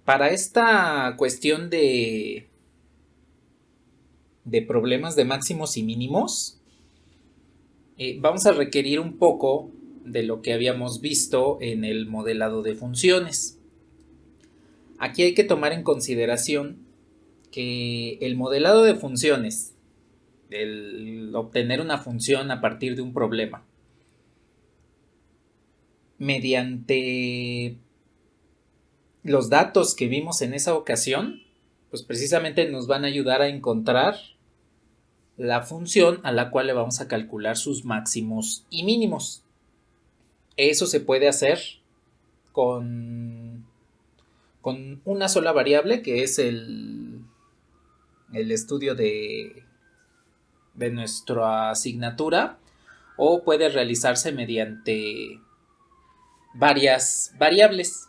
Para esta cuestión de problemas de máximos y mínimos, vamos a requerir un poco de lo que habíamos visto en el modelado de funciones. Aquí hay que tomar en consideración que el modelado de funciones, el obtener una función a partir de un problema, mediante los datos que vimos en esa ocasión, pues precisamente nos van a ayudar a encontrar la función a la cual le vamos a calcular sus máximos y mínimos. Eso se puede hacer con, con una sola variable, que es el estudio de nuestra asignatura, o puede realizarse mediante varias variables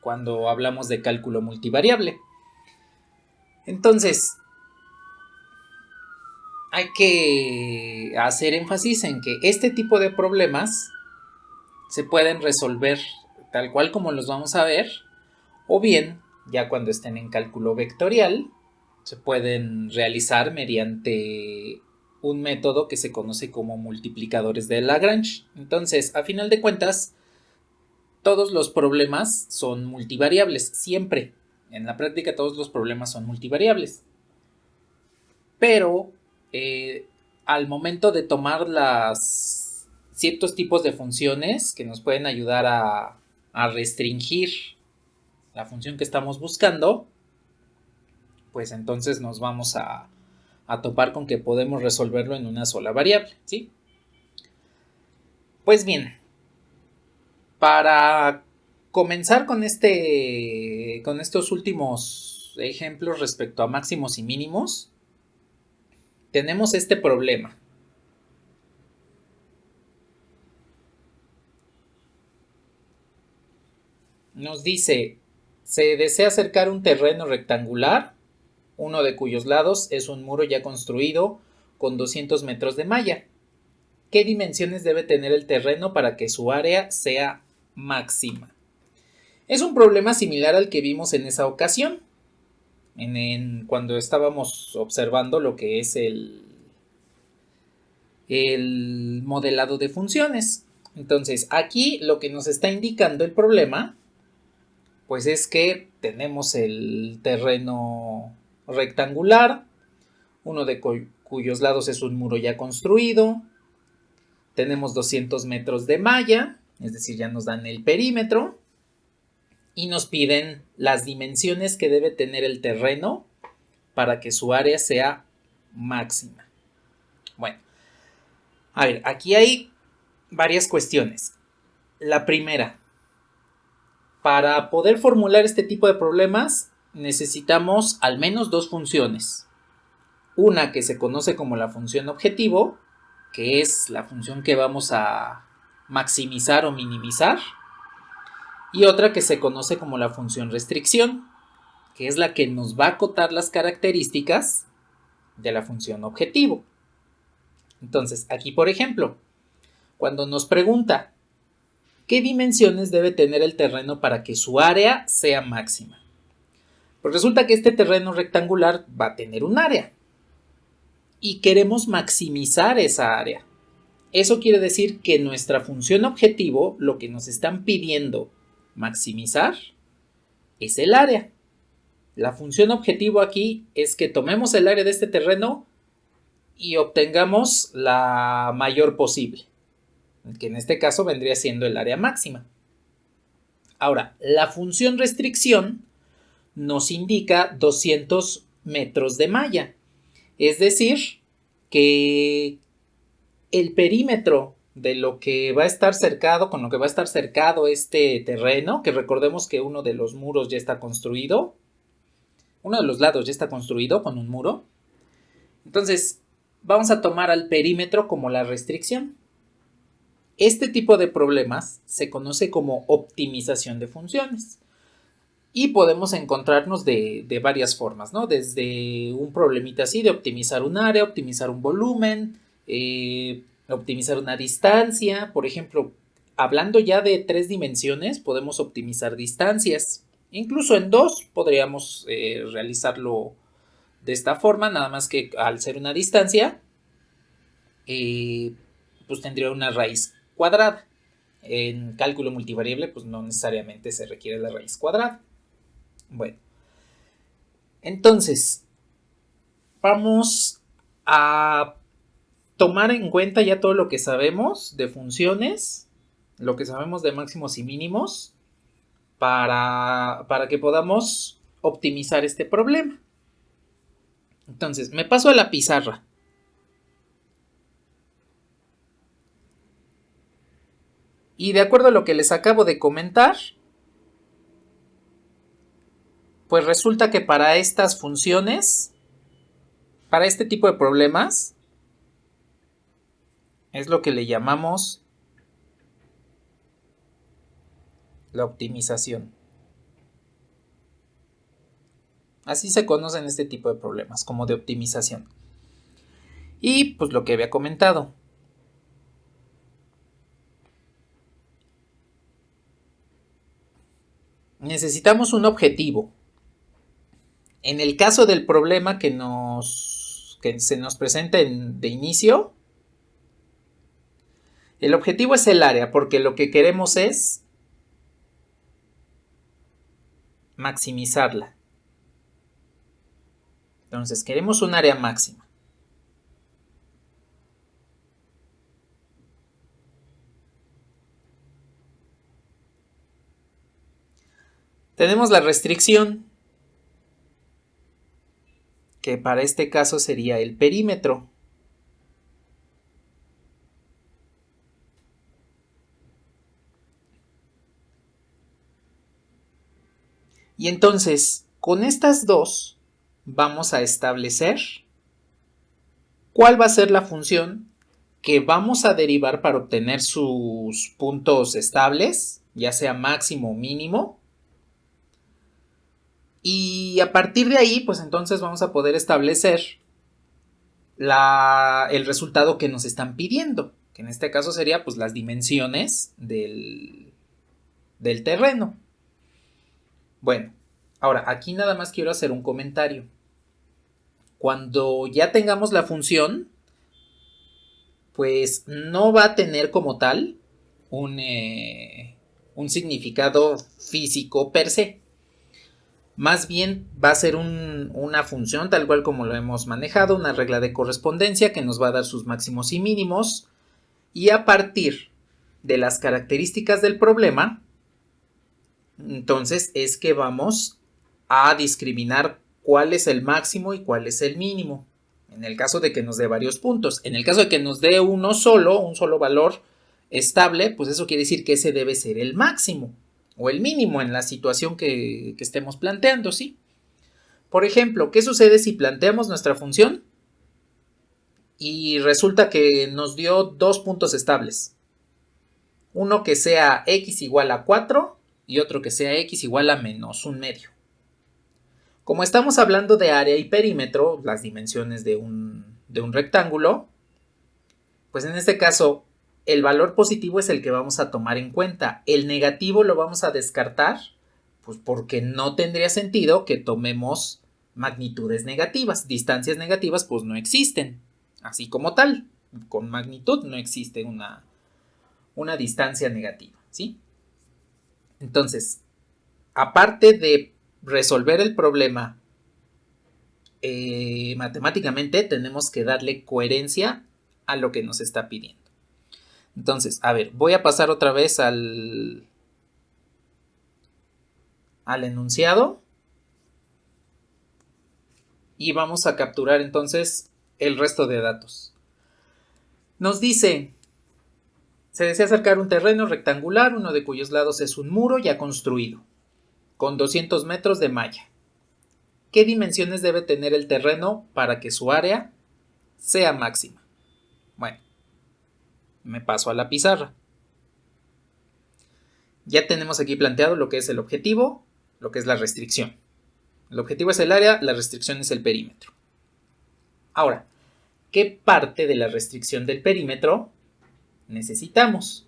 cuando hablamos de cálculo multivariable. Entonces, hay que hacer énfasis en que este tipo de problemas se pueden resolver tal cual como los vamos a ver, o bien, ya cuando estén en cálculo vectorial, se pueden realizar mediante un método que se conoce como multiplicadores de Lagrange. Entonces, a final de cuentas, todos los problemas son multivariables, siempre. En la práctica todos los problemas son multivariables. Pero al momento de tomar las ciertos tipos de funciones que nos pueden ayudar a restringir la función que estamos buscando, pues entonces nos vamos a topar con que podemos resolverlo en una sola variable, ¿sí? Pues bien, para comenzar con estos últimos ejemplos respecto a máximos y mínimos, tenemos este problema. Nos dice, se desea acercar un terreno rectangular, uno de cuyos lados es un muro ya construido con 200 metros de malla. ¿Qué dimensiones debe tener el terreno para que su área sea máxima? Es un problema similar al que vimos en esa ocasión, cuando estábamos observando lo que es el modelado de funciones. Entonces, aquí lo que nos está indicando el problema, pues es que tenemos el terreno rectangular, uno de cuyos lados es un muro ya construido, tenemos 200 metros de malla, es decir, ya nos dan el perímetro, y nos piden las dimensiones que debe tener el terreno para que su área sea máxima. Bueno, a ver, aquí hay varias cuestiones. La primera, para poder formular este tipo de problemas necesitamos al menos dos funciones. Una que se conoce como la función objetivo, que es la función que vamos a maximizar o minimizar, y otra que se conoce como la función restricción, que es la que nos va a acotar las características de la función objetivo. Entonces, aquí por ejemplo, cuando nos pregunta ¿qué dimensiones debe tener el terreno para que su área sea máxima? Pues resulta que este terreno rectangular va a tener un área y queremos maximizar esa área. Eso quiere decir que nuestra función objetivo, lo que nos están pidiendo maximizar, es el área. La función objetivo aquí es que tomemos el área de este terreno y obtengamos la mayor posible, que en este caso vendría siendo el área máxima. Ahora, la función restricción nos indica 200 metros de malla, es decir, que el perímetro de lo que va a estar cercado, con lo que va a estar cercado este terreno, que recordemos que uno de los muros ya está construido, uno de los lados ya está construido con un muro, entonces vamos a tomar al perímetro como la restricción. Este tipo de problemas se conoce como optimización de funciones y podemos encontrarnos de varias formas, ¿no? Desde un problemita así de optimizar un área, optimizar un volumen, optimizar una distancia. Por ejemplo, hablando ya de tres dimensiones, podemos optimizar distancias. Incluso en 2 podríamos realizarlo de esta forma, nada más que al ser una distancia, pues tendría una raíz cuadrada. En cálculo multivariable, pues no necesariamente se requiere la raíz cuadrada. Bueno, entonces vamos a tomar en cuenta ya todo lo que sabemos de funciones, lo que sabemos de máximos y mínimos, para que podamos optimizar este problema. Entonces, me paso a la pizarra. Y de acuerdo a lo que les acabo de comentar, pues resulta que para estas funciones, para este tipo de problemas, es lo que le llamamos la optimización. Así se conocen este tipo de problemas, como de optimización. Y pues lo que había comentado. Necesitamos un objetivo. En el caso del problema que se nos presenta de inicio, el objetivo es el área, porque lo que queremos es maximizarla. Entonces, queremos un área máxima. Tenemos la restricción, que para este caso sería el perímetro. Y entonces, con estas dos, vamos a establecer cuál va a ser la función que vamos a derivar para obtener sus puntos estables, ya sea máximo o mínimo. Y a partir de ahí, pues entonces vamos a poder establecer el resultado que nos están pidiendo, que en este caso sería pues las dimensiones del terreno. Bueno, ahora aquí nada más quiero hacer un comentario. Cuando ya tengamos la función, pues no va a tener como tal un significado físico per se. Más bien va a ser una función tal cual como lo hemos manejado, una regla de correspondencia que nos va a dar sus máximos y mínimos, y a partir de las características del problema, entonces es que vamos a discriminar cuál es el máximo y cuál es el mínimo. En el caso de que nos dé varios puntos. En el caso de que nos dé un solo valor estable, pues eso quiere decir que ese debe ser el máximo o el mínimo en la situación que estemos planteando, ¿sí? Por ejemplo, ¿qué sucede si planteamos nuestra función y resulta que nos dio dos puntos estables? Uno que sea x igual a 4 y otro que sea x igual a menos un medio. Como estamos hablando de área y perímetro, las dimensiones de un rectángulo, pues en este caso el valor positivo es el que vamos a tomar en cuenta. El negativo lo vamos a descartar, pues porque no tendría sentido que tomemos magnitudes negativas. Distancias negativas pues no existen, así como tal. Con magnitud no existe una distancia negativa, ¿sí? Entonces, aparte de resolver el problema matemáticamente, tenemos que darle coherencia a lo que nos está pidiendo. Entonces, a ver, voy a pasar otra vez al enunciado y vamos a capturar entonces el resto de datos. Nos dice, se desea acercar un terreno rectangular, uno de cuyos lados es un muro ya construido, con 200 metros de malla. ¿Qué dimensiones debe tener el terreno para que su área sea máxima? Bueno, me paso a la pizarra. Ya tenemos aquí planteado lo que es el objetivo, lo que es la restricción. El objetivo es el área, la restricción es el perímetro. Ahora, ¿qué parte de la restricción del perímetro necesitamos?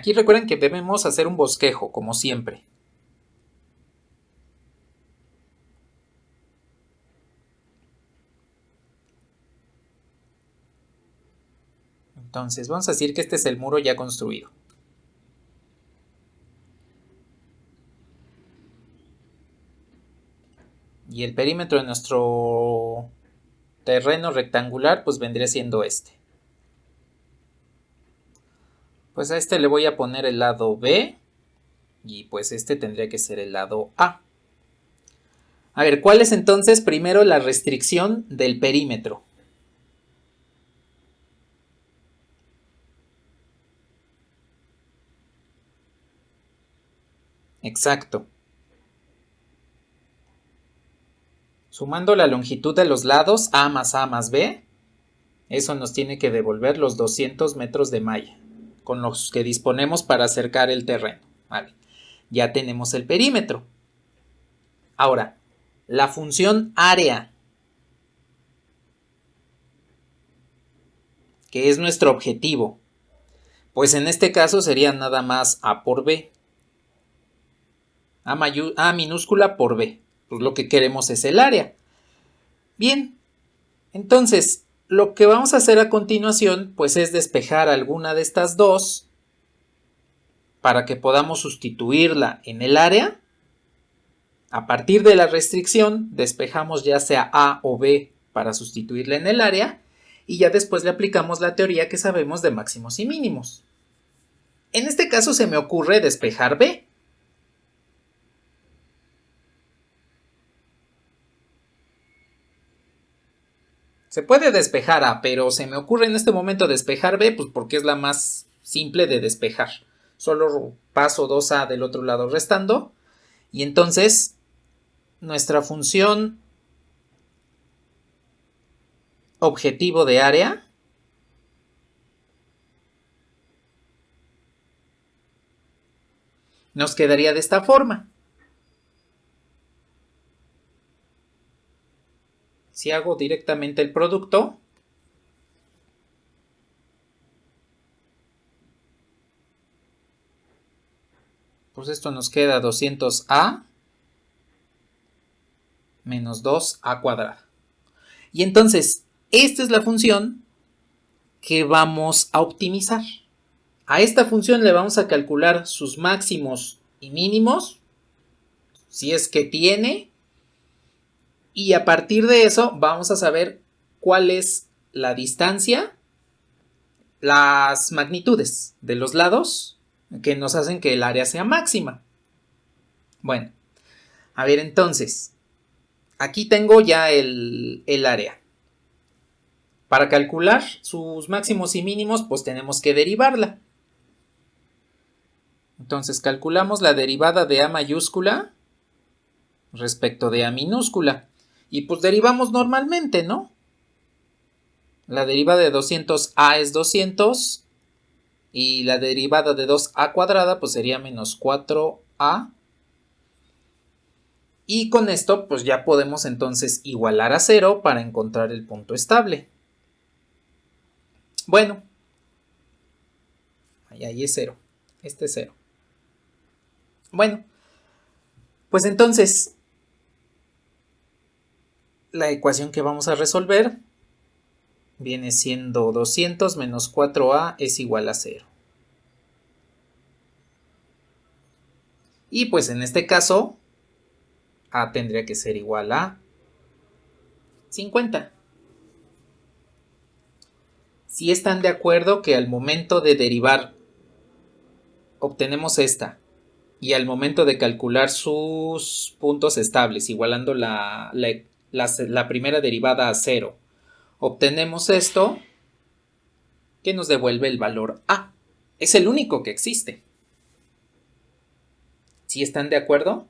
Aquí recuerden que debemos hacer un bosquejo, como siempre. Entonces, vamos a decir que este es el muro ya construido. Y el perímetro de nuestro terreno rectangular, pues vendría siendo este. Pues a este le voy a poner el lado B. Y pues este tendría que ser el lado A. A ver, ¿cuál es entonces primero la restricción del perímetro? Exacto. Sumando la longitud de los lados, A más B, eso nos tiene que devolver los 200 metros de malla, con los que disponemos para acercar el terreno. Vale, ya tenemos el perímetro. Ahora, la función área, que es nuestro objetivo, pues en este caso sería nada más A por B. A minúscula por B. Pues lo que queremos es el área. Bien, entonces lo que vamos a hacer a continuación pues es despejar alguna de estas dos para que podamos sustituirla en el área. A partir de la restricción despejamos ya sea A o B para sustituirla en el área y ya después le aplicamos la teoría que sabemos de máximos y mínimos. En este caso se me ocurre despejar B. Se puede despejar A, pero se me ocurre en este momento despejar B, pues porque es la más simple de despejar. Solo paso 2A del otro lado restando. Y entonces nuestra función objetivo de área nos quedaría de esta forma. Si hago directamente el producto, pues esto nos queda 200A menos 2A cuadrada. Y entonces, esta es la función que vamos a optimizar. A esta función le vamos a calcular sus máximos y mínimos, si es que tiene, y a partir de eso vamos a saber cuál es la distancia, las magnitudes de los lados que nos hacen que el área sea máxima. Bueno, a ver entonces, aquí tengo ya el área. Para calcular sus máximos y mínimos, pues tenemos que derivarla. Entonces calculamos la derivada de A mayúscula respecto de A minúscula. Y pues derivamos normalmente, ¿no? La derivada de 200A es 200 y la derivada de 2A cuadrada pues sería menos 4A. Y con esto pues ya podemos entonces igualar a 0 para encontrar el punto estable. Bueno, ahí es 0, este es 0. Bueno, pues entonces la ecuación que vamos a resolver viene siendo 200 menos 4A es igual a 0. Y pues en este caso, A tendría que ser igual a 50. Si están de acuerdo que al momento de derivar obtenemos esta y al momento de calcular sus puntos estables, igualando la primera derivada a 0, obtenemos esto que nos devuelve el valor A. Es el único que existe. ¿Sí están de acuerdo?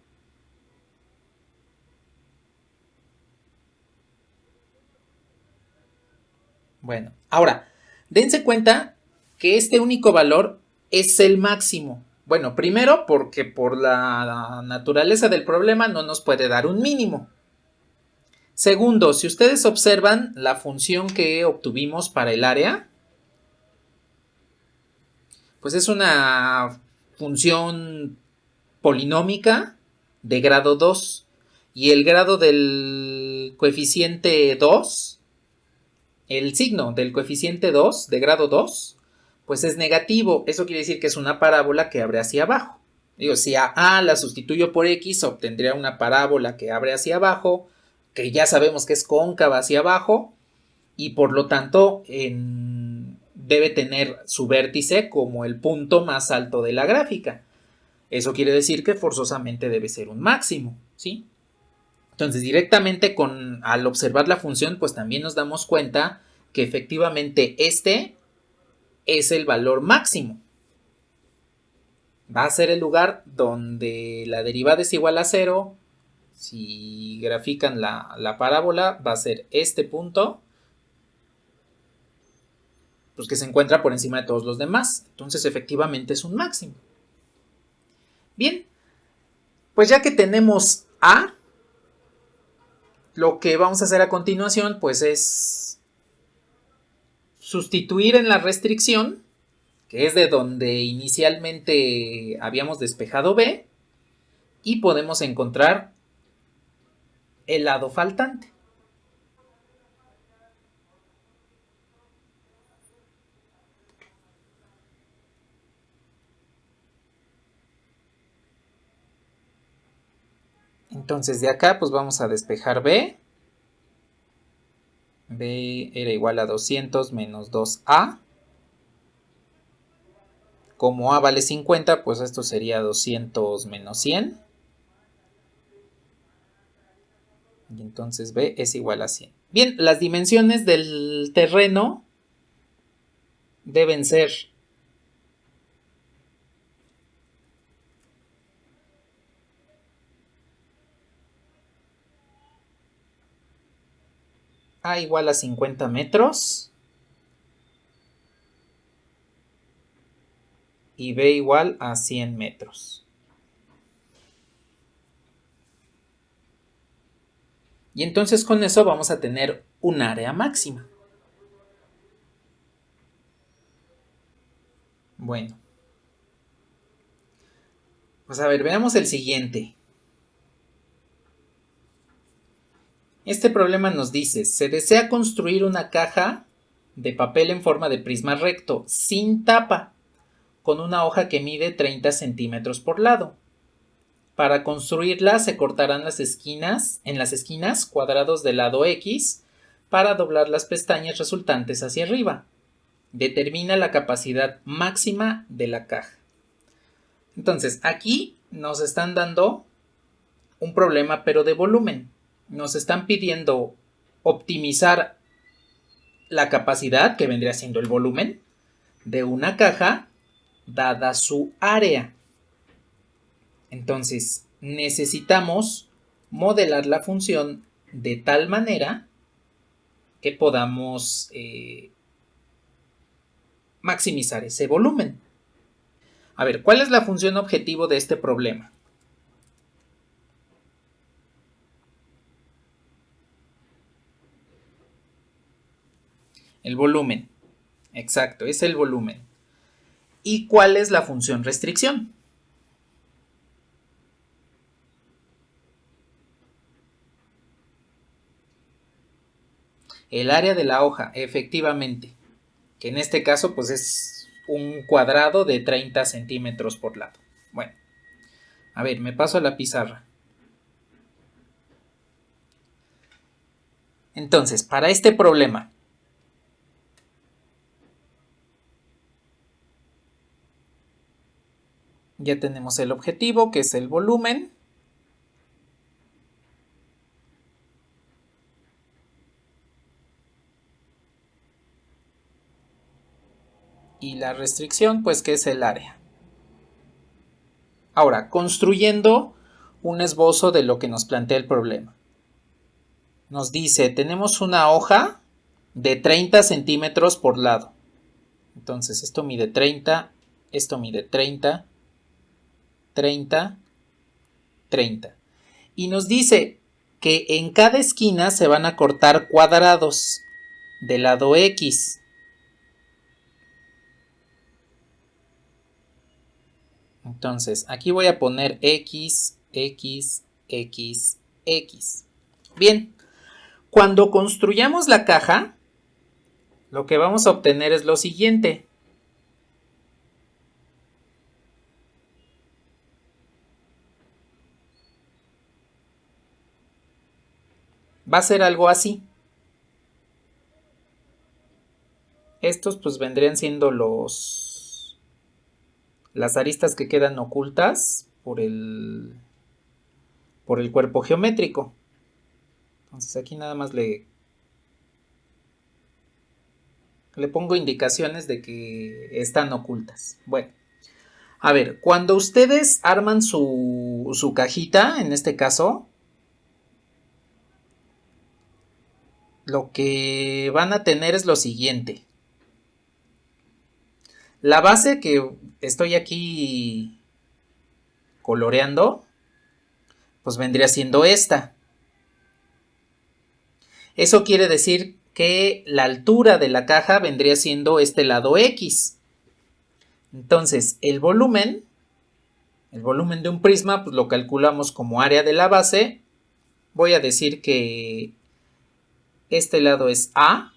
Bueno, ahora, dense cuenta que este único valor es el máximo. Bueno, primero porque por la naturaleza del problema no nos puede dar un mínimo. Segundo, si ustedes observan la función que obtuvimos para el área, Pues es una función polinómica de grado 2 y el grado del coeficiente 2, el signo del coeficiente 2 de grado 2, pues es negativo. Eso quiere decir que es una parábola que abre hacia abajo. Digo, si a A la sustituyo por X, obtendría una parábola que abre hacia abajo, que ya sabemos que es cóncava hacia abajo, y por lo tanto debe tener su vértice como el punto más alto de la gráfica. Eso quiere decir que forzosamente debe ser un máximo, ¿sí? Entonces, directamente al observar la función, pues también nos damos cuenta que efectivamente este es el valor máximo. Va a ser el lugar donde la derivada es igual a 0. Si grafican la parábola, va a ser este punto, pues que se encuentra por encima de todos los demás. Entonces, efectivamente es un máximo. Bien, pues ya que tenemos A, lo que vamos a hacer a continuación, pues es sustituir en la restricción, que es de donde inicialmente habíamos despejado B, y podemos encontrar el lado faltante. Entonces de acá pues vamos a despejar B. B era igual a 200 menos 2A. Como A vale 50, pues esto sería 200 menos 100. Y entonces B es igual a 100. Bien, las dimensiones del terreno deben ser A igual a 50 metros y B igual a 100 metros. Y entonces con eso vamos a tener un área máxima. Bueno. Pues a ver, veamos el siguiente. Este problema nos dice, se desea construir una caja de papel en forma de prisma recto, sin tapa, con una hoja que mide 30 centímetros por lado. Para construirla se cortarán en las esquinas cuadrados del lado X para doblar las pestañas resultantes hacia arriba. Determina la capacidad máxima de la caja. Entonces, aquí nos están dando un problema, pero de volumen. Nos están pidiendo optimizar la capacidad, que vendría siendo el volumen, de una caja, dada su área. Entonces, necesitamos modelar la función de tal manera que podamos maximizar ese volumen. A ver, ¿cuál es la función objetivo de este problema? El volumen. Exacto, es el volumen. ¿Y cuál es la función restricción? El área de la hoja, efectivamente. Que en este caso, pues es un cuadrado de 30 centímetros por lado. Bueno, a ver, me paso a la pizarra. Entonces, para este problema, ya tenemos el objetivo, que es el volumen. Y la restricción, pues que es el área. Ahora, construyendo un esbozo de lo que nos plantea el problema. Nos dice, tenemos una hoja de 30 centímetros por lado. Entonces, esto mide 30, esto mide 30, 30, 30. Y nos dice que en cada esquina se van a cortar cuadrados del lado X. Entonces, aquí voy a poner x, x, x, x. Bien, cuando construyamos la caja, lo que vamos a obtener es lo siguiente. Va a ser algo así. Estos pues vendrían siendo las aristas que quedan ocultas por el cuerpo geométrico. Entonces aquí nada más le pongo indicaciones de que están ocultas. Bueno, a ver, cuando ustedes arman su cajita, en este caso, lo que van a tener es lo siguiente. La base que estoy aquí coloreando, pues vendría siendo esta. Eso quiere decir que la altura de la caja vendría siendo este lado X. Entonces, el volumen de un prisma, pues lo calculamos como área de la base. Voy a decir que este lado es A.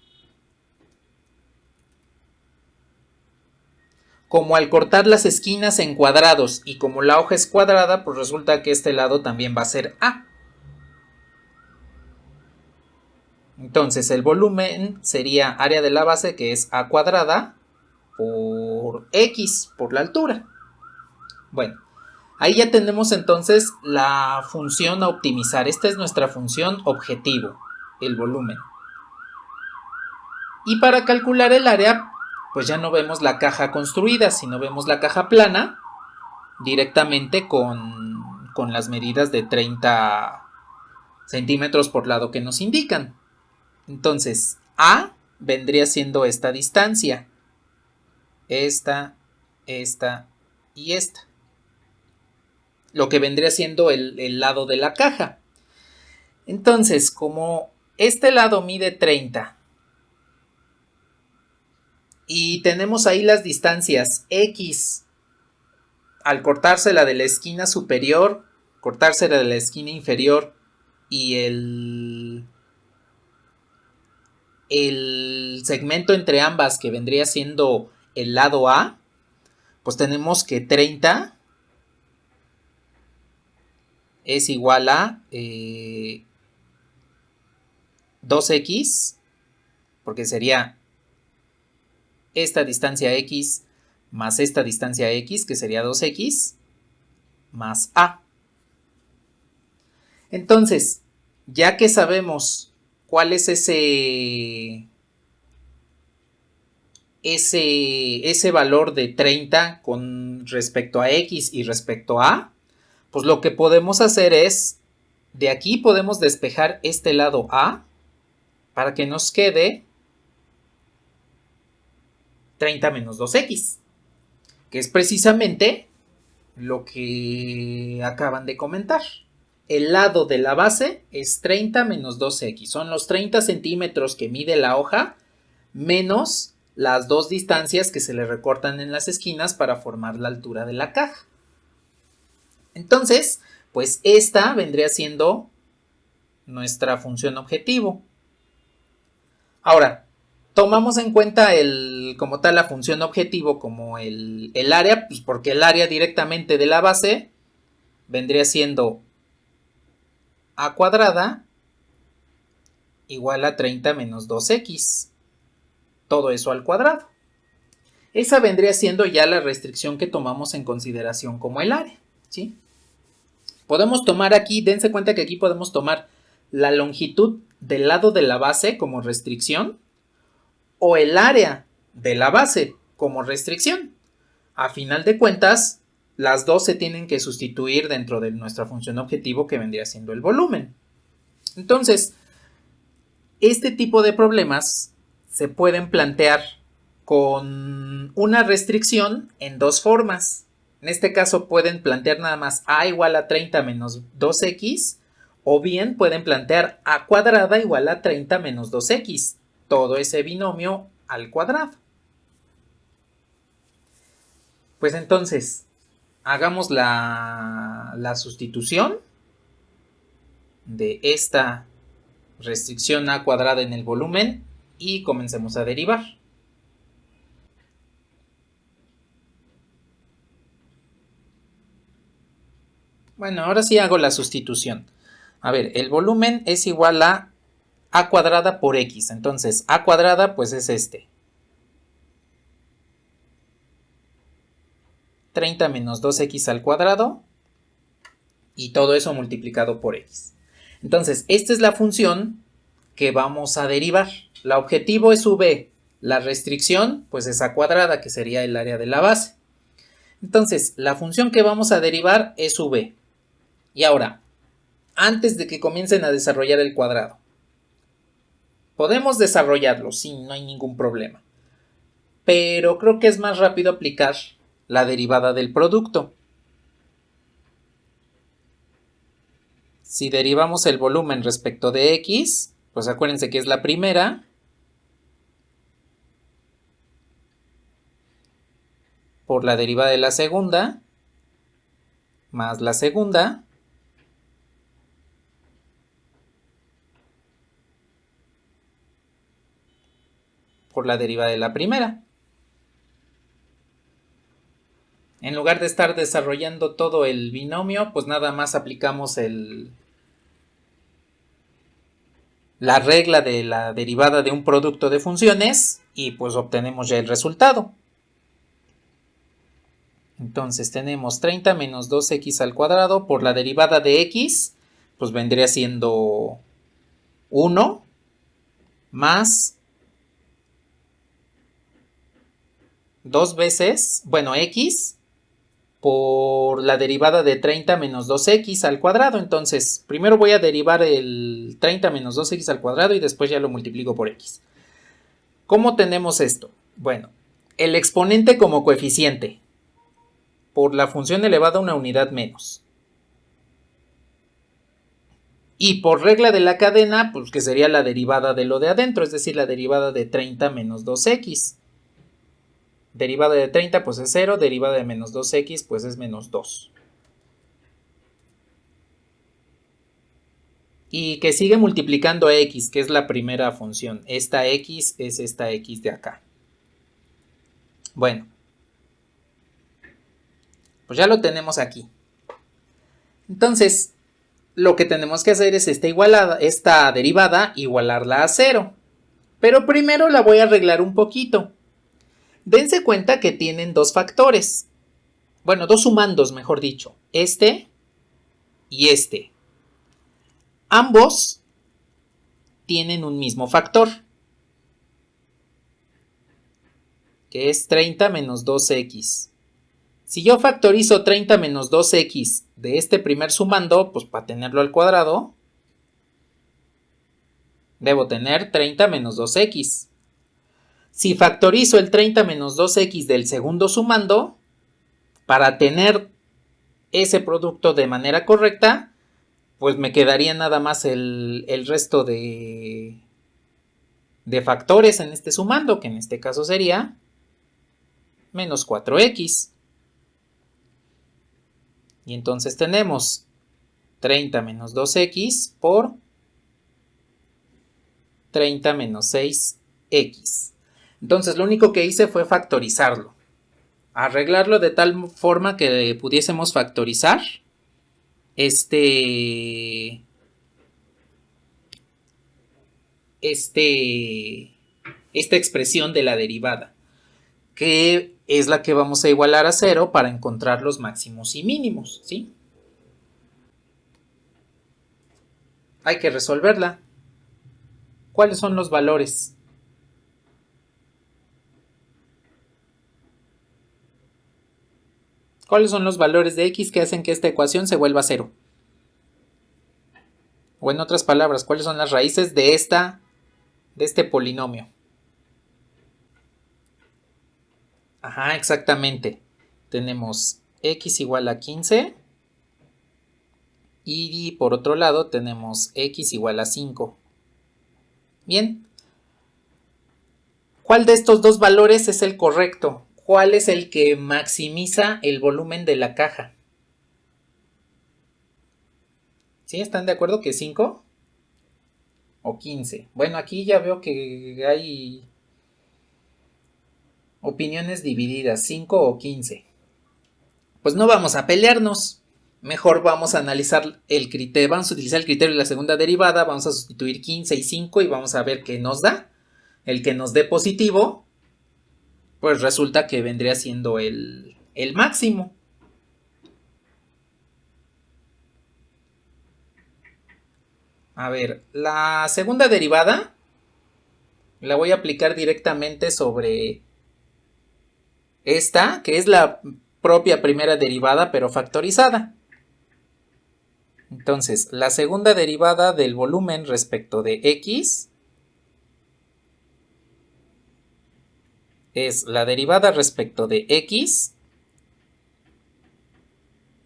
Como al cortar las esquinas en cuadrados y como la hoja es cuadrada, pues resulta que este lado también va a ser A. Entonces el volumen sería área de la base, que es A cuadrada por X, por la altura. Bueno, ahí ya tenemos entonces la función a optimizar. Esta es nuestra función objetivo, el volumen. Y para calcular el área, pues ya no vemos la caja construida, sino vemos la caja plana directamente con las medidas de 30 centímetros por lado que nos indican. Entonces, A vendría siendo esta distancia. Esta y esta. Lo que vendría siendo el lado de la caja. Entonces, como este lado mide 30 y tenemos ahí las distancias X al cortársela de la esquina superior, cortársela de la esquina inferior y el segmento entre ambas, que vendría siendo el lado A, pues tenemos que 30 es igual a 2x, porque sería esta distancia x más esta distancia x, que sería 2x, más A. Entonces, ya que sabemos cuál es ese valor de 30 con respecto a x y respecto a A, pues lo que podemos hacer es, de aquí podemos despejar este lado A para que nos quede 30 menos 2x, que es precisamente lo que acaban de comentar. El lado de la base es 30 menos 2x, son los 30 centímetros que mide la hoja menos las dos distancias que se le recortan en las esquinas para formar la altura de la caja. Entonces, pues esta vendría siendo nuestra función objetivo. Ahora, tomamos en cuenta como tal la función objetivo como el área, pues porque el área directamente de la base vendría siendo A cuadrada igual a 30 menos 2x. Todo eso al cuadrado. Esa vendría siendo ya la restricción que tomamos en consideración como el área, ¿sí? Podemos tomar aquí, dense cuenta que aquí podemos tomar la longitud del lado de la base como restricción o el área de la base como restricción. A final de cuentas, las dos se tienen que sustituir dentro de nuestra función objetivo, que vendría siendo el volumen. Entonces, este tipo de problemas se pueden plantear con una restricción en dos formas. En este caso pueden plantear nada más A igual a 30 menos 2x, o bien pueden plantear A cuadrada igual a 30 menos 2x. Todo ese binomio al cuadrado. Pues entonces, hagamos la sustitución de esta restricción a cuadrada en el volumen y comencemos a derivar. Bueno, ahora sí hago la sustitución. A ver, el volumen es igual a cuadrada por x. Entonces, a cuadrada pues es este. 30 menos 2x al cuadrado. Y todo eso multiplicado por x. Entonces, esta es la función que vamos a derivar. El objetivo es v. La restricción pues es a cuadrada, que sería el área de la base. Entonces, la función que vamos a derivar es v. Y ahora, antes de que comiencen a desarrollar el cuadrado, podemos desarrollarlo, sí, no hay ningún problema. Pero creo que es más rápido aplicar la derivada del producto. Si derivamos el volumen respecto de x, pues acuérdense que es la primera por la derivada de la segunda, más la segunda, por la derivada de la primera. En lugar de estar desarrollando todo el binomio, pues nada más aplicamos la regla de la derivada de un producto de funciones y pues obtenemos ya el resultado. Entonces tenemos 30 menos 2x al cuadrado por la derivada de x, pues vendría siendo 1 más 2 veces, bueno, x por la derivada de 30 menos 2x al cuadrado. Entonces, primero voy a derivar el 30 menos 2x al cuadrado y después ya lo multiplico por x. ¿Cómo tenemos esto? Bueno, el exponente como coeficiente por la función elevada a una unidad menos. Y por regla de la cadena, pues que sería la derivada de lo de adentro, es decir, la derivada de 30 menos 2x. Derivada de 30 pues es 0, derivada de menos 2x pues es menos 2. Y que sigue multiplicando a x, que es la primera función. Esta x es esta x de acá. Bueno, pues ya lo tenemos aquí. Entonces, lo que tenemos que hacer es esta derivada igualarla a 0. Pero primero la voy a arreglar un poquito. Dense cuenta que tienen dos factores. Bueno, dos sumandos, mejor dicho. Este y este. Ambos tienen un mismo factor, que es 30 menos 2x. Si yo factorizo 30 menos 2x de este primer sumando, pues para tenerlo al cuadrado, debo tener 30 menos 2x. Si factorizo el 30 menos 2x del segundo sumando, para tener ese producto de manera correcta, pues me quedaría nada más el resto de factores en este sumando, que en este caso sería menos 4x. Y entonces tenemos 30 menos 2x por 30 menos 6x. Entonces lo único que hice fue factorizarlo. Arreglarlo de tal forma que pudiésemos factorizar esta expresión de la derivada, que es la que vamos a igualar a 0 para encontrar los máximos y mínimos, ¿sí? Hay que resolverla. ¿Cuáles son los valores? ¿Cuáles son los valores de x que hacen que esta ecuación se vuelva 0? O en otras palabras, ¿cuáles son las raíces de este polinomio? Ajá, exactamente. Tenemos x igual a 15 y por otro lado tenemos x igual a 5. Bien. ¿Cuál de estos dos valores es el correcto? ¿cuál es el que maximiza el volumen de la caja? ¿Sí? ¿Están de acuerdo que 5 o 15? Bueno, aquí ya veo que hay opiniones divididas, 5 o 15. Pues no vamos a pelearnos. Mejor vamos a analizar el criterio, vamos a utilizar el criterio de la segunda derivada, vamos a sustituir 15 y 5 y vamos a ver qué nos da. El que nos dé positivo, pues resulta que vendría siendo el máximo. A ver, la segunda derivada la voy a aplicar directamente sobre esta, que es la propia primera derivada, pero factorizada. Entonces, la segunda derivada del volumen respecto de x es la derivada respecto de x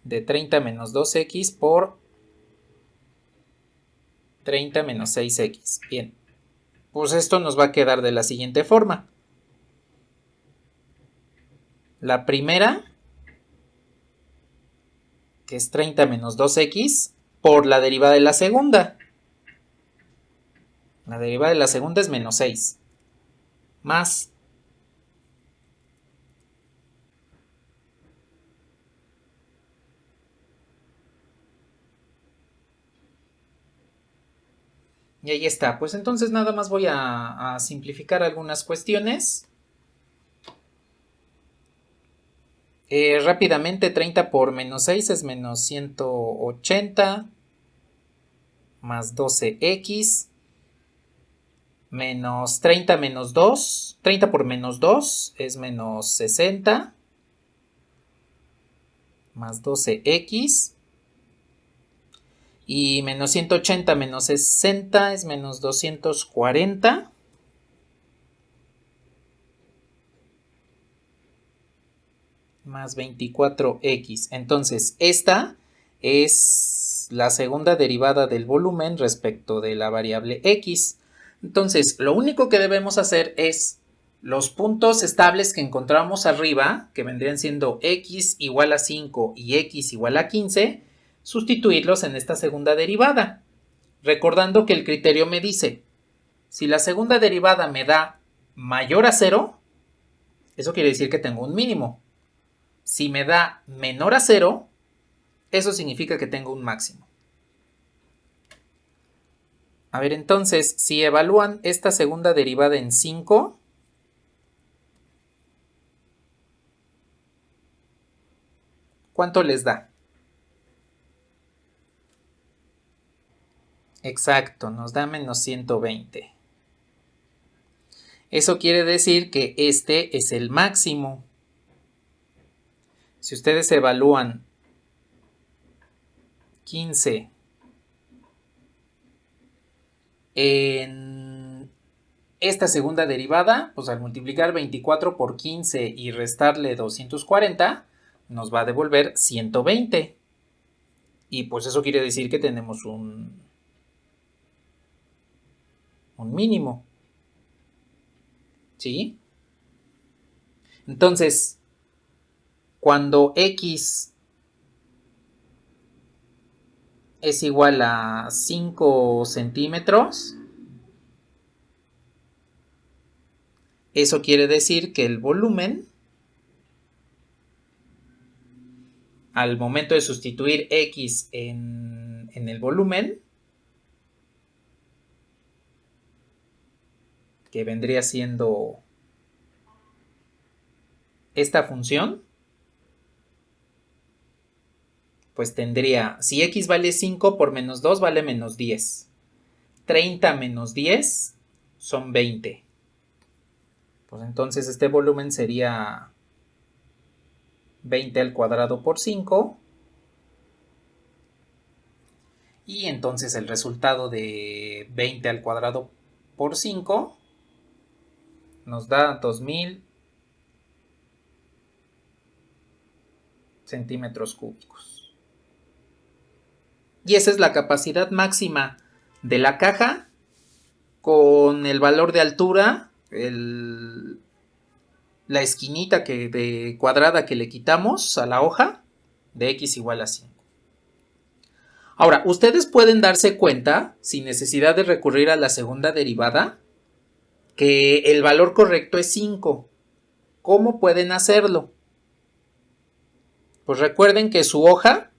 de 30 menos 2x por 30 menos 6x. Bien, pues esto nos va a quedar de la siguiente forma. La primera, que es 30 menos 2x, por la derivada de la segunda. La derivada de la segunda es menos 6. Más y ahí está. Pues entonces nada más voy a simplificar algunas cuestiones. Rápidamente, 30 por menos 6 es menos 180 más 12x menos 30 menos 2. 30 por menos 2 es menos 60 más 12x. Y menos 180 menos 60 es menos 240. Más 24x. Entonces, esta es la segunda derivada del volumen respecto de la variable x. Entonces, lo único que debemos hacer es los puntos estables que encontramos arriba, que vendrían siendo x igual a 5 y x igual a 15, sustituirlos en esta segunda derivada. Recordando que el criterio me dice, si la segunda derivada me da mayor a 0, eso quiere decir que tengo un mínimo. Si me da menor a 0, eso significa que tengo un máximo. A ver, entonces, si evalúan esta segunda derivada en 5, ¿cuánto les da? Exacto, nos da menos 120. Eso quiere decir que este es el máximo. Si ustedes evalúan 15 en esta segunda derivada, pues al multiplicar 24 por 15 y restarle 240, nos va a devolver 120. Y pues eso quiere decir que tenemos un mínimo. ¿Sí? Entonces, cuando x es igual a 5 centímetros, eso quiere decir que el volumen, al momento de sustituir x en el volumen, que vendría siendo esta función, pues tendría, si x vale 5 por menos 2 vale menos 10. 30 menos 10 son 20. Pues entonces este volumen sería 20 al cuadrado por 5. Y entonces el resultado de 20 al cuadrado por 5 nos da 2000 centímetros cúbicos. Y esa es la capacidad máxima de la caja con el valor de altura, el la esquinita de cuadrada que le quitamos a la hoja de x igual a 5. Ahora, ustedes pueden darse cuenta, sin necesidad de recurrir a la segunda derivada, que el valor correcto es 5. ¿Cómo pueden hacerlo? Pues recuerden que su hoja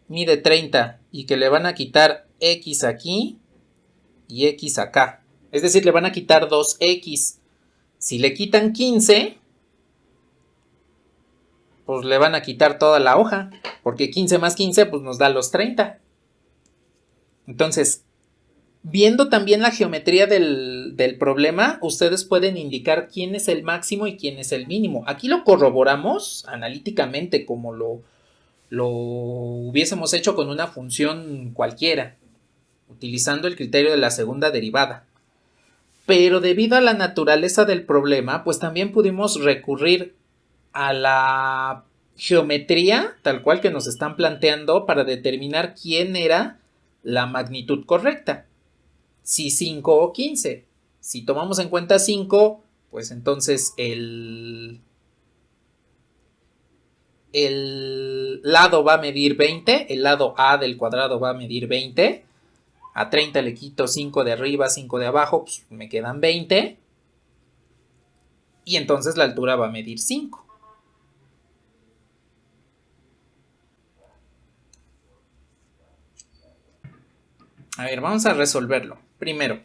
mide 30 y que le van a quitar x aquí y x acá. Es decir, le van a quitar 2x. Si le quitan 15, pues le van a quitar toda la hoja, porque 15 más 15 pues nos da los 30. Entonces, viendo también la geometría del problema, ustedes pueden indicar quién es el máximo y quién es el mínimo. Aquí lo corroboramos analíticamente como lo hubiésemos hecho con una función cualquiera, utilizando el criterio de la segunda derivada. Pero debido a la naturaleza del problema, pues también pudimos recurrir a la geometría tal cual que nos están planteando para determinar quién era la magnitud correcta. Si 5 o 15. Si tomamos en cuenta 5, pues entonces el lado va a medir 20, el lado A del cuadrado va a medir 20. A 30 le quito 5 de arriba, 5 de abajo, pues me quedan 20. Y entonces la altura va a medir 5. A ver, vamos a resolverlo. Primero,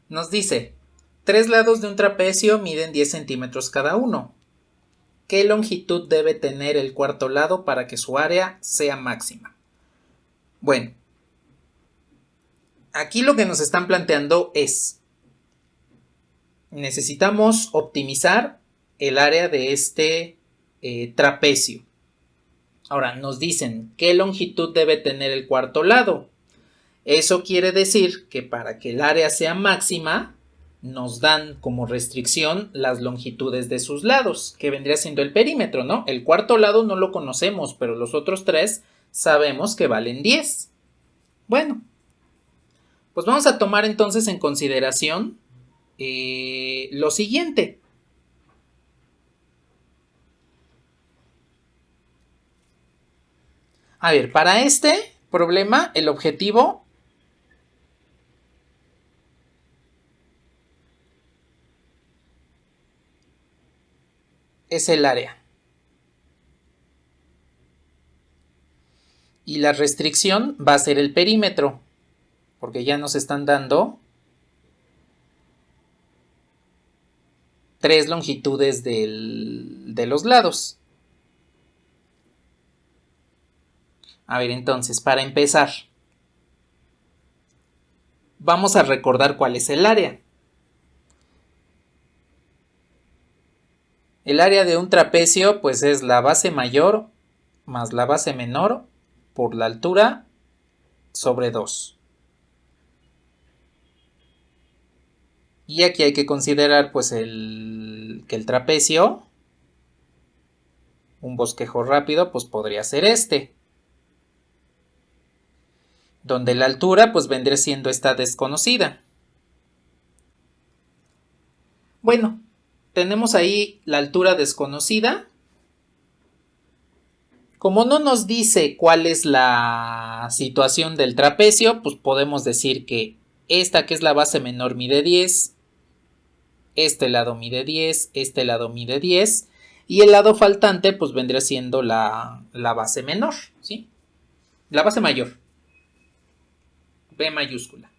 nos dice, 3 lados de un trapecio miden 10 centímetros cada uno. ¿Qué longitud debe tener el cuarto lado para que su área sea máxima? Bueno, aquí lo que nos están planteando es, necesitamos optimizar el área de este trapecio. Ahora, nos dicen, ¿qué longitud debe tener el cuarto lado? Eso quiere decir que para que el área sea máxima, nos dan como restricción las longitudes de sus lados, que vendría siendo el perímetro, ¿no? El cuarto lado no lo conocemos, pero los otros 3 sabemos que valen 10. Bueno, pues vamos a tomar entonces en consideración lo siguiente. A ver, para este problema, el objetivo es el área. Y la restricción va a ser el perímetro, porque ya nos están dando 3 longitudes de los lados. A ver, entonces, para empezar, vamos a recordar cuál es el área. El área de un trapecio, pues es la base mayor más la base menor por la altura sobre 2. Y aquí hay que considerar, pues, que el trapecio, un bosquejo rápido, pues podría ser este. Donde la altura, pues, vendría siendo esta desconocida. Bueno, tenemos ahí la altura desconocida. Como no nos dice cuál es la situación del trapecio, pues podemos decir que esta que es la base menor mide 10, este lado mide 10, este lado mide 10 y el lado faltante pues vendría siendo la base menor, ¿sí? La base mayor, B mayúscula.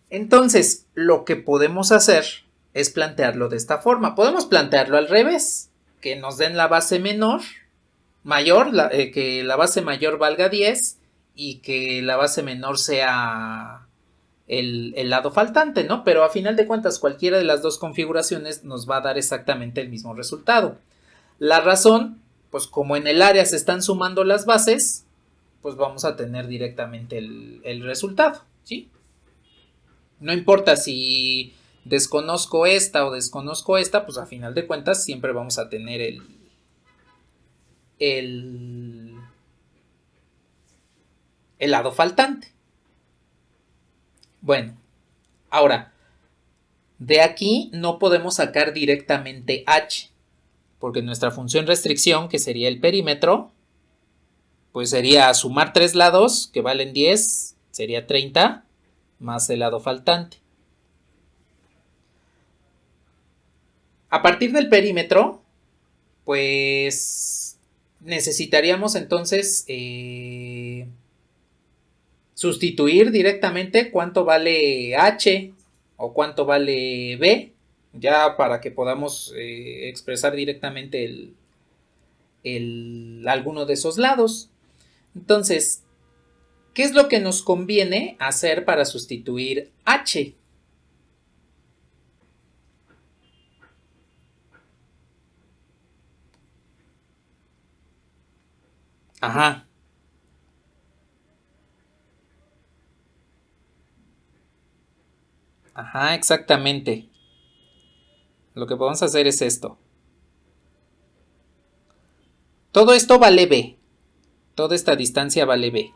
Entonces, lo que podemos hacer es plantearlo de esta forma. Podemos plantearlo al revés, que nos den la base menor, mayor, que la base mayor valga 10 y que la base menor sea el lado faltante, ¿no? Pero a final de cuentas, cualquiera de las dos configuraciones nos va a dar exactamente el mismo resultado. La razón, pues como en el área se están sumando las bases, pues vamos a tener directamente el resultado, ¿sí? No importa si desconozco esta o desconozco esta, pues a final de cuentas siempre vamos a tener el lado faltante. Bueno, ahora, De aquí no podemos sacar directamente h, porque nuestra función restricción, que sería el perímetro, pues sería sumar 3 lados, que valen 10, sería 30, más el lado faltante. A partir del perímetro, pues necesitaríamos entonces sustituir directamente cuánto vale h o cuánto vale b, ya para que podamos expresar directamente alguno de esos lados. Entonces, ¿qué es lo que nos conviene hacer para sustituir h? Ajá. Ajá, exactamente. Lo que podemos hacer es esto. Todo esto vale b. Toda esta distancia vale b.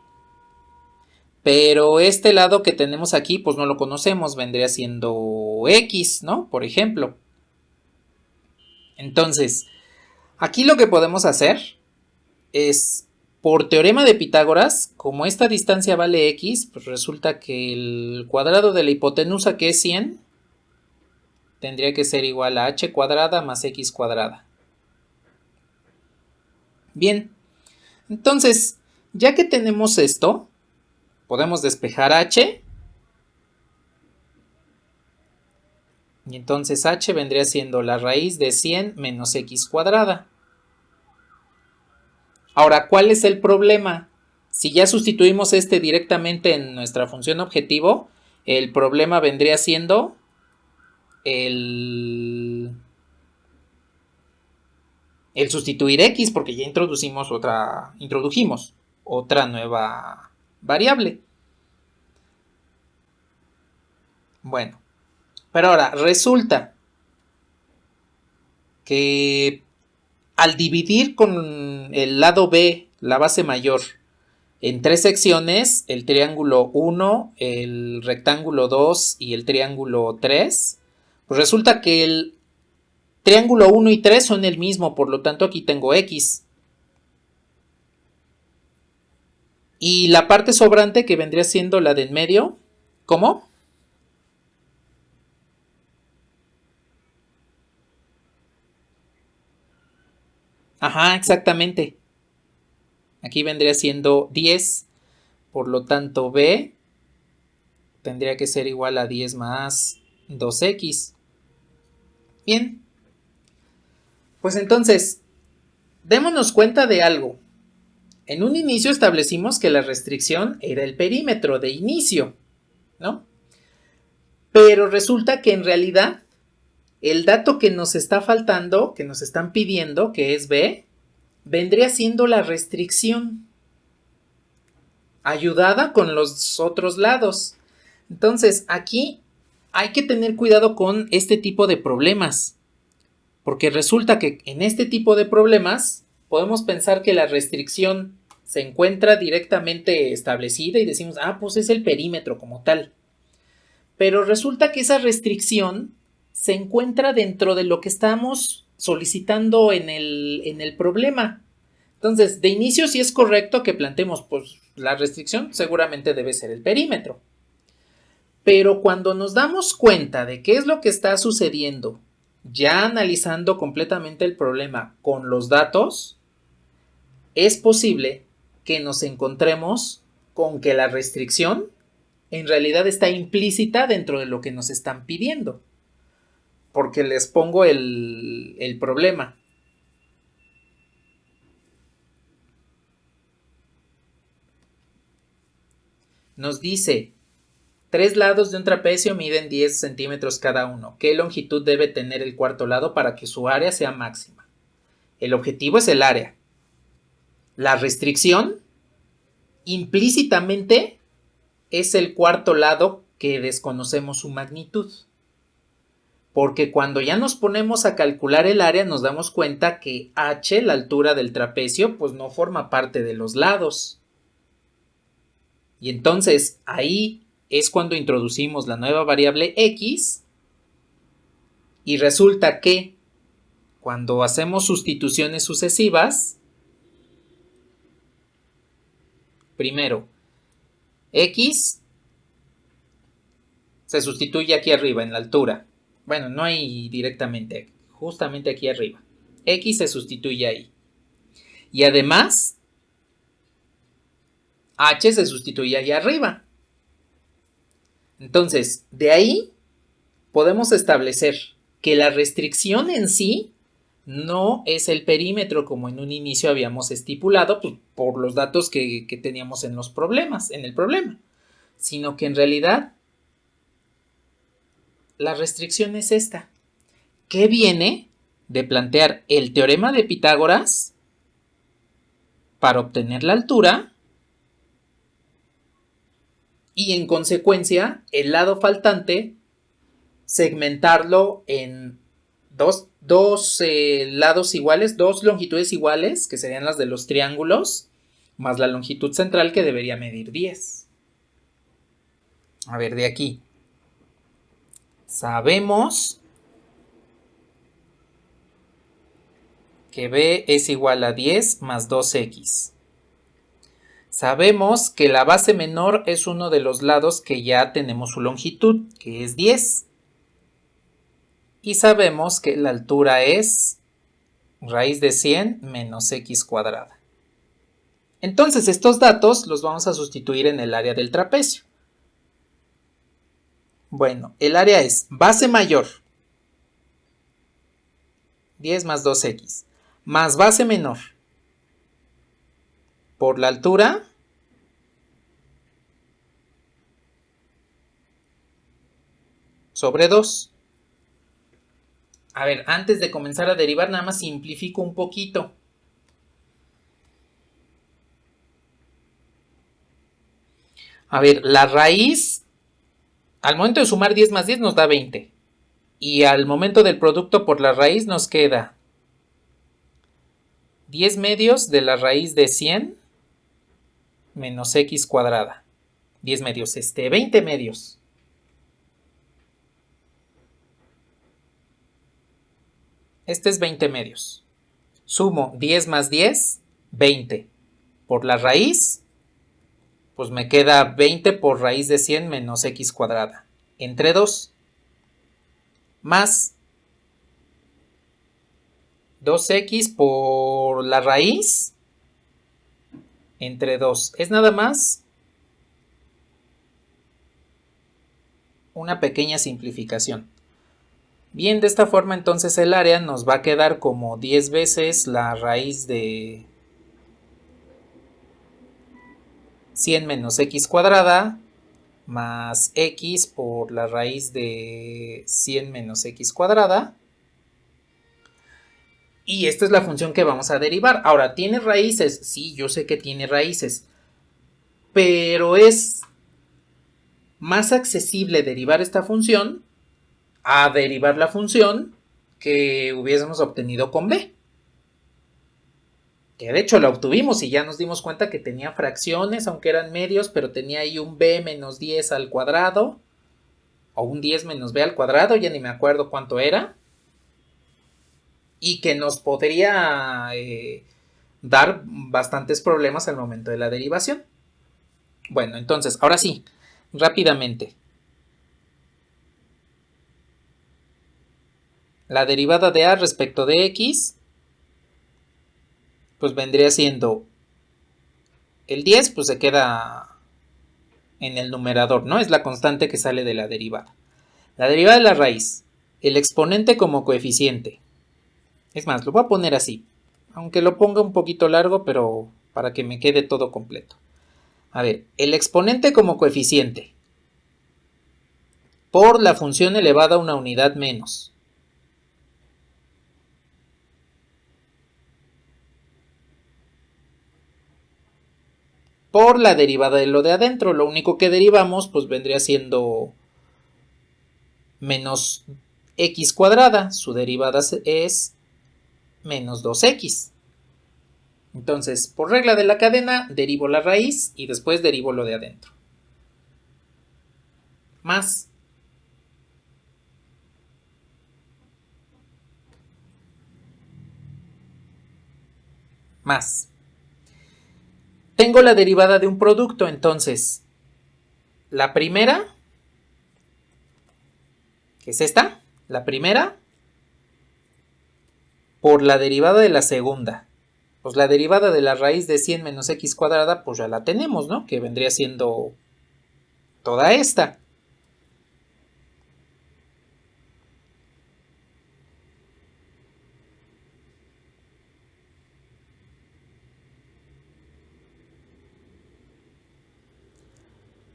Pero este lado que tenemos aquí, pues no lo conocemos, vendría siendo x, ¿no? Por ejemplo. Entonces, aquí lo que podemos hacer es, por teorema de Pitágoras, como esta distancia vale x, pues resulta que el cuadrado de la hipotenusa, que es 100, tendría que ser igual a h cuadrada más x cuadrada. Bien, entonces, ya que tenemos esto, podemos despejar h. Y entonces h vendría siendo la raíz de 100 menos x cuadrada. Ahora, ¿cuál es el problema? Si ya sustituimos este directamente en nuestra función objetivo, el problema vendría siendo el sustituir x, porque ya introdujimos otra nueva variable. Bueno, pero ahora resulta que al dividir con el lado b, la base mayor, en 3 secciones, el triángulo 1, el rectángulo 2 y el triángulo 3, pues resulta que el triángulo 1 y 3 son el mismo, por lo tanto aquí tengo x. Y la parte sobrante, que vendría siendo la de en medio, ¿cómo? Ajá, exactamente. Aquí vendría siendo 10, por lo tanto b tendría que ser igual a 10 más 2x. Bien, pues entonces, démonos cuenta de algo. En un inicio establecimos que la restricción era el perímetro de inicio, ¿no? Pero resulta que en realidad el dato que nos está faltando, que nos están pidiendo, que es b, vendría siendo la restricción, ayudada con los otros lados. Entonces, aquí hay que tener cuidado con este tipo de problemas, porque resulta que en este tipo de problemas podemos pensar que la restricción se encuentra directamente establecida y decimos, pues es el perímetro como tal. Pero resulta que esa restricción se encuentra dentro de lo que estamos solicitando en el problema. Entonces, de inicio sí es correcto que planteemos, pues la restricción seguramente debe ser el perímetro. Pero cuando nos damos cuenta de qué es lo que está sucediendo, ya analizando completamente el problema con los datos, es posible que nos encontremos con que la restricción en realidad está implícita dentro de lo que nos están pidiendo. Porque les pongo el problema. Nos dice, 3 lados de un trapecio miden 10 centímetros cada uno. ¿Qué longitud debe tener el cuarto lado para que su área sea máxima? El objetivo es el área. La restricción implícitamente es el cuarto lado que desconocemos su magnitud. Porque cuando ya nos ponemos a calcular el área nos damos cuenta que h, la altura del trapecio, pues no forma parte de los lados. Y entonces ahí es cuando introducimos la nueva variable x Y resulta que cuando hacemos sustituciones sucesivas, primero, x se sustituye aquí arriba en la altura. Bueno, no hay directamente, justamente aquí arriba. X se sustituye ahí. Y además, H se sustituye ahí arriba. Entonces, de ahí podemos establecer que la restricción en sí no es el perímetro como en un inicio habíamos estipulado, pues, por los datos que teníamos en los problemas, en el problema, sino que en realidad la restricción es esta, que viene de plantear el teorema de Pitágoras para obtener la altura y en consecuencia el lado faltante segmentarlo en dos lados iguales, dos longitudes iguales, que serían las de los triángulos, más la longitud central que debería medir 10. A ver, de aquí. Sabemos que B es igual a 10 más 2x. Sabemos que la base menor es uno de los lados que ya tenemos su longitud, que es 10. Y sabemos que la altura es raíz de 100 menos x cuadrada. Entonces estos datos los vamos a sustituir en el área del trapecio. Bueno, el área es base mayor, 10 más 2x, más base menor, por la altura, sobre 2. A ver, antes de comenzar a derivar, nada más simplifico un poquito. A ver, la raíz, al momento de sumar 10 más 10 nos da 20. Y al momento del producto por la raíz nos queda 10 medios de la raíz de 100 menos x cuadrada. 10 medios, 20 medios. Este es 20 medios. Sumo 10 más 10, 20. Por la raíz, pues me queda 20 por raíz de 100 menos x cuadrada. Entre 2. Más 2x por la raíz entre 2. Es nada más una pequeña simplificación. Bien, de esta forma entonces el área nos va a quedar como 10 veces la raíz de 100 menos x cuadrada más x por la raíz de 100 menos x cuadrada. Y esta es la función que vamos a derivar. Ahora, ¿tiene raíces? Sí, yo sé que tiene raíces. Pero es más accesible derivar esta función a derivar la función que hubiésemos obtenido con b. Que de hecho la obtuvimos y ya nos dimos cuenta que tenía fracciones, aunque eran medios, pero tenía ahí un b menos 10 al cuadrado. O un 10 menos b al cuadrado, ya ni me acuerdo cuánto era. Y que nos podría dar bastantes problemas al momento de la derivación. Bueno, entonces, ahora sí, rápidamente. La derivada de a respecto de x, pues vendría siendo el 10, pues se queda en el numerador, ¿no? Es la constante que sale de la derivada. La derivada de la raíz, el exponente como coeficiente. Es más, lo voy a poner así, aunque lo ponga un poquito largo, pero para que me quede todo completo. A ver, el exponente como coeficiente por la función elevada a una unidad menos. Por la derivada de lo de adentro, lo único que derivamos pues vendría siendo menos x cuadrada, su derivada es menos 2x. Entonces, por regla de la cadena, derivo la raíz y después derivo lo de adentro. Más más. Tengo la derivada de un producto, entonces la primera, que es esta, la primera, por la derivada de la segunda. Pues la derivada de la raíz de 100 menos x cuadrada, pues ya la tenemos, ¿no? Que vendría siendo toda esta.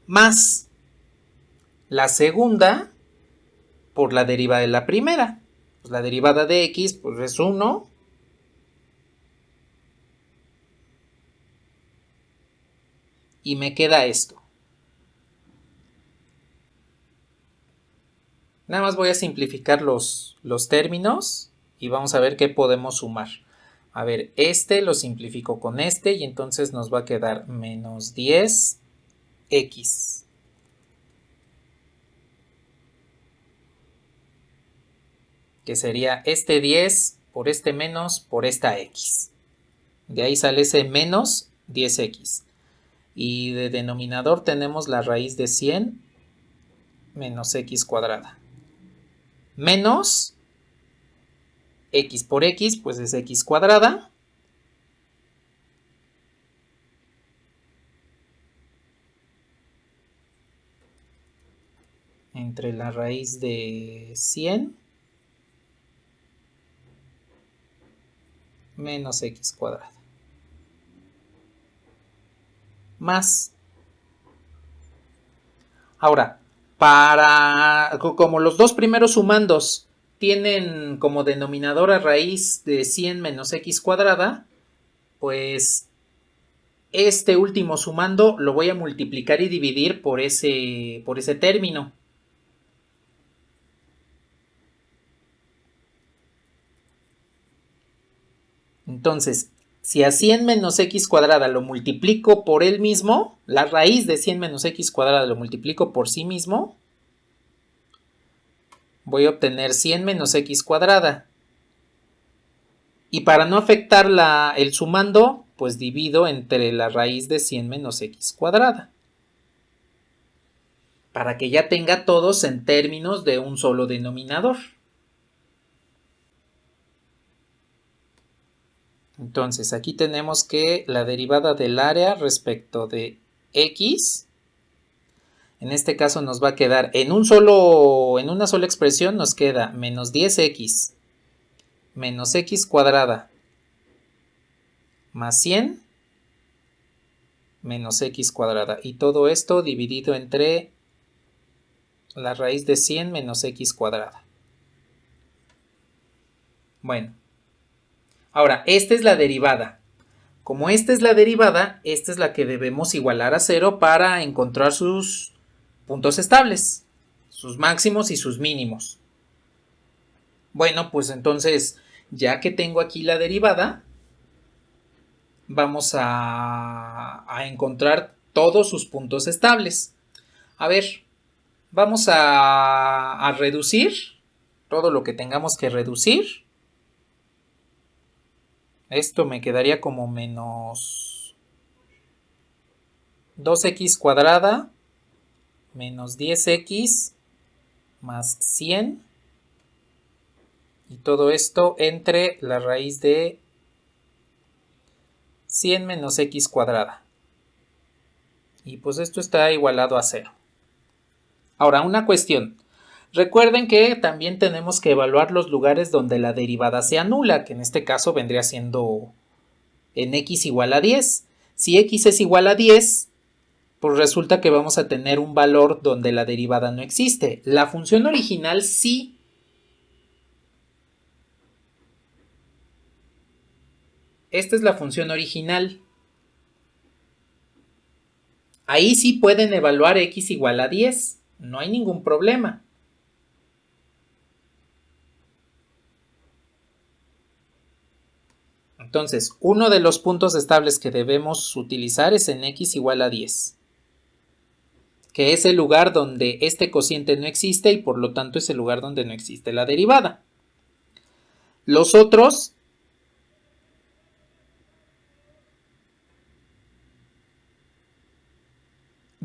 Más la segunda por la derivada de la primera. Pues la derivada de x pues es 1. Y me queda esto. Nada más voy a simplificar los términos y vamos a ver qué podemos sumar. A ver, este lo simplifico con este y entonces nos va a quedar menos 10x. Que sería este 10 por este menos por esta x. De ahí sale ese menos 10x. Y de denominador tenemos la raíz de 100 menos x cuadrada. Menos x por x, pues es x cuadrada. Entre la raíz de 100 menos x cuadrada. Más. Ahora, como los dos primeros sumandos tienen como denominador a raíz de 100 menos x cuadrada, pues este último sumando lo voy a multiplicar y dividir por ese término. Entonces, si a 100 menos x cuadrada lo multiplico por él mismo, la raíz de 100 menos x cuadrada lo multiplico por sí mismo, voy a obtener 100 menos x cuadrada. Y para no afectar el sumando, pues divido entre la raíz de 100 menos x cuadrada. Para que ya tenga todos en términos de un solo denominador. Entonces, aquí tenemos que la derivada del área respecto de x, en este caso nos va a quedar en una sola expresión nos queda menos 10x menos x cuadrada más 100 menos x cuadrada. Y todo esto dividido entre la raíz de 100 menos x cuadrada. Bueno. Ahora, esta es la derivada. Como esta es la derivada, esta es la que debemos igualar a 0 para encontrar sus puntos estables, sus máximos y sus mínimos. Bueno, pues entonces, ya que tengo aquí la derivada, vamos a encontrar todos sus puntos estables. A ver, vamos a reducir todo lo que tengamos que reducir. Esto me quedaría como menos 2x cuadrada menos 10x más 100 y todo esto entre la raíz de 100 menos x cuadrada. Y pues esto está igualado a 0. Ahora, una cuestión. Recuerden que también tenemos que evaluar los lugares donde la derivada sea nula, que en este caso vendría siendo en x igual a 10. Si x es igual a 10, pues resulta que vamos a tener un valor donde la derivada no existe. La función original sí. Esta es la función original. Ahí sí pueden evaluar x igual a 10. No hay ningún problema. Entonces, uno de los puntos estables que debemos utilizar es en x igual a 10, que es el lugar donde este cociente no existe y por lo tanto es el lugar donde no existe la derivada. Los otros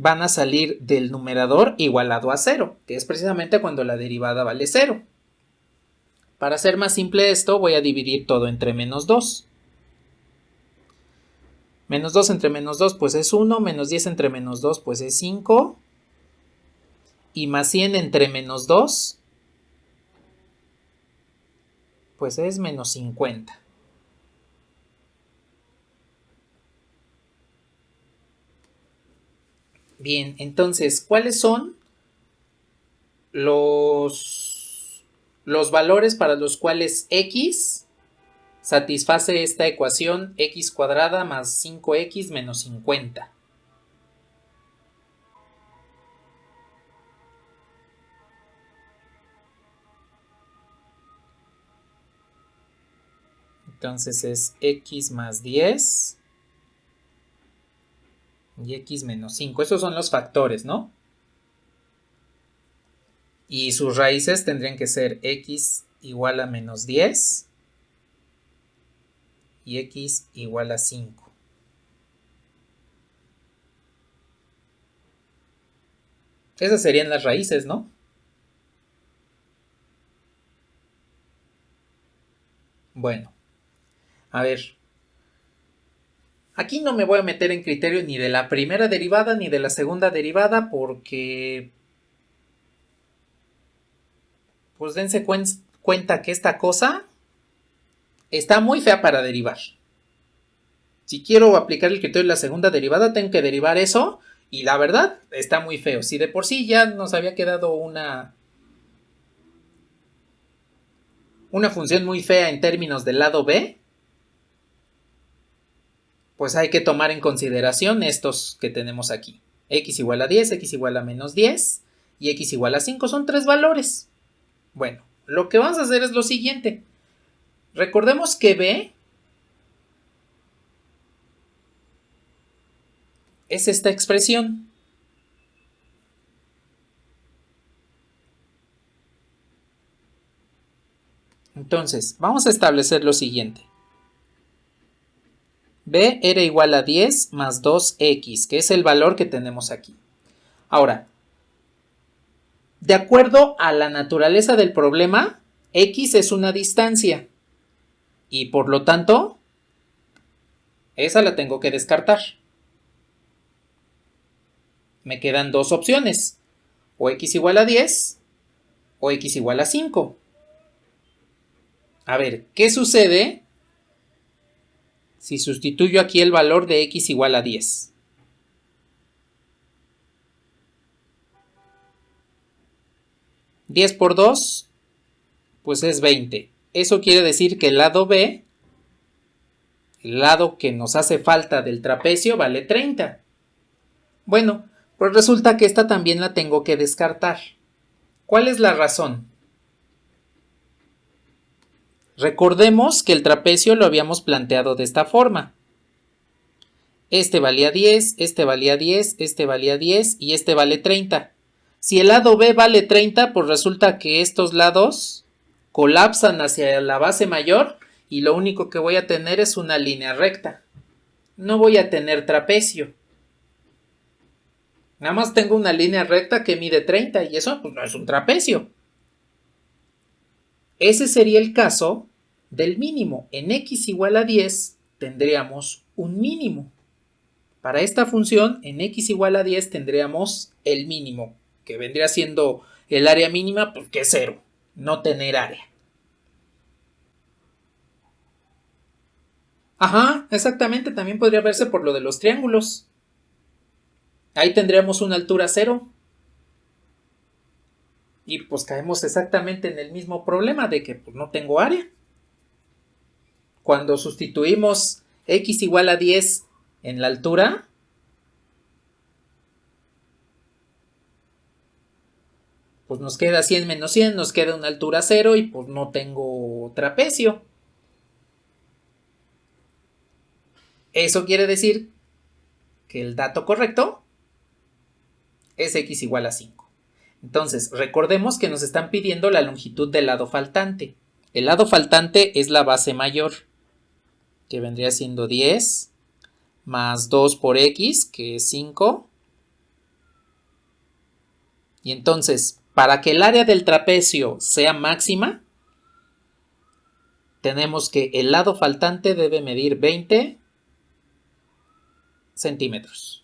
van a salir del numerador igualado a 0, que es precisamente cuando la derivada vale 0. Para hacer más simple esto, voy a dividir todo entre menos 2. Menos 2 entre menos 2 pues es 1, menos 10 entre menos 2 pues es 5, y más 100 entre menos 2 pues es menos 50. Bien, entonces, ¿cuáles son los valores para los cuales x satisface esta ecuación x cuadrada más 5x menos 50? Entonces es x más 10 y x menos 5. Esos son los factores, ¿no? Y sus raíces tendrían que ser x igual a menos 10 y x igual a 5. Esas serían las raíces, ¿no? Bueno, a ver. Aquí no me voy a meter en criterio ni de la primera derivada ni de la segunda derivada porque pues dense cuenta que esta cosa está muy fea para derivar. Si quiero aplicar el criterio de la segunda derivada, tengo que derivar eso y la verdad está muy feo. Si de por sí ya nos había quedado una función muy fea en términos del lado B, pues hay que tomar en consideración estos que tenemos aquí. X igual a 10, x igual a menos 10 y x igual a 5 son 3 valores. Bueno, lo que vamos a hacer es lo siguiente. Recordemos que B es esta expresión. Entonces, vamos a establecer lo siguiente. B era igual a 10 más 2x, que es el valor que tenemos aquí. Ahora, de acuerdo a la naturaleza del problema, x es una distancia. Y por lo tanto, esa la tengo que descartar. Me quedan dos opciones. O x igual a 10 o x igual a 5. A ver, ¿qué sucede si sustituyo aquí el valor de x igual a 10? ¿10 por 2? Pues es 20. Eso quiere decir que el lado B, el lado que nos hace falta del trapecio, vale 30. Bueno, pues resulta que esta también la tengo que descartar. ¿Cuál es la razón? Recordemos que el trapecio lo habíamos planteado de esta forma. Este valía 10, este valía 10, este valía 10 y este vale 30. Si el lado B vale 30, pues resulta que estos lados colapsan hacia la base mayor y lo único que voy a tener es una línea recta. No voy a tener trapecio. Nada más tengo una línea recta que mide 30 y eso pues no es un trapecio. Ese sería el caso del mínimo. En x igual a 10 tendríamos un mínimo. Para esta función, en x igual a 10 tendríamos el mínimo, que vendría siendo el área mínima, pues que es 0, no tener área. Ajá, exactamente, también podría verse por lo de los triángulos. Ahí tendríamos una altura 0. Y pues caemos exactamente en el mismo problema de que pues, no tengo área. Cuando sustituimos x igual a 10 en la altura, pues nos queda 100 menos 100, nos queda una altura 0 y pues no tengo trapecio. Eso quiere decir que el dato correcto es x igual a 5. Entonces, recordemos que nos están pidiendo la longitud del lado faltante. El lado faltante es la base mayor, que vendría siendo 10 más 2 por x, que es 5, Y entonces, para que el área del trapecio sea máxima, tenemos que el lado faltante debe medir 20 centímetros.